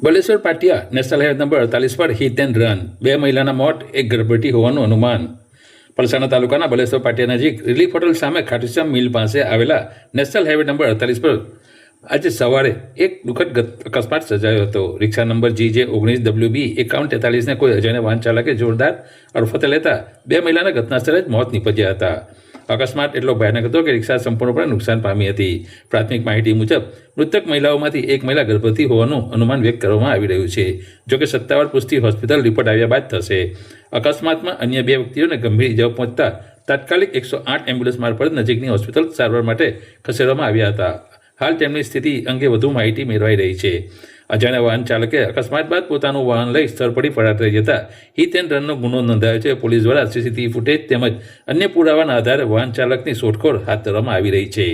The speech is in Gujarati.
બલેશ્વર પાટિયા નેશનલ હાઈવે નંબર 48 પર હિટ એન્ડ રન, 2 મહિલાના મોત, 1 ગર્ભવતી હોવાનું અનુમાન. પલસાણા તાલુકાના બલેશ્વર પાટિયા નજીક રિલીફ હોટલ સામે ખાટુશ્યામ મિલ પાસે આવેલા નેશનલ હાઈવે નંબર 48 પર આજે સવારે એક દુઃખદ અકસ્માત સર્જાયો હતો. રિક્ષા નંબર GJ19WB 5143ને કોઈ અજાણ્યા વાહન ચાલકે જોરદાર અડફતે લેતા 2 મહિલાના ઘટના સ્થળે જ મોત નીપજ્યા હતા. અકસ્માત એટલો ભયાનક હતો કે રિક્ષા સંપૂર્ણપણે નુકસાન પામી હતી. પ્રાથમિક માહિતી મુજબ મૃતક મહિલાઓમાંથી એક મહિલા ગર્ભવતી હોવાનું અનુમાન વ્યક્ત કરવામાં આવી રહ્યું છે. જોકે સત્તાવાર પુષ્ટિ હોસ્પિટલ રિપોર્ટ આવ્યા બાદ થશે. અકસ્માતમાં અન્ય 2 વ્યક્તિઓને ગંભીર ઇજાઓ પહોંચતા તાત્કાલિક 108 એમ્બ્યુલન્સ મારફત નજીકની હોસ્પિટલ સારવાર માટે ખસેડવામાં આવ્યા હતા. હાલ તેમની સ્થિતિ અંગે વધુ માહિતી મેળવાઈ રહી છે. અજાણ્યા વાહન ચાલકે અકસ્માત બાદ પોતાનું વાહન લઈ સ્થળ પડી ફરાર થઈ જતા હિટ એન્ડ રનનો ગુનો નોંધાયો છે. પોલીસ દ્વારા CCTV ફૂટેજ તેમજ અન્ય પુરાવાના આધારે વાહન ચાલકની શોધખોળ હાથ ધરવામાં આવી રહી છે.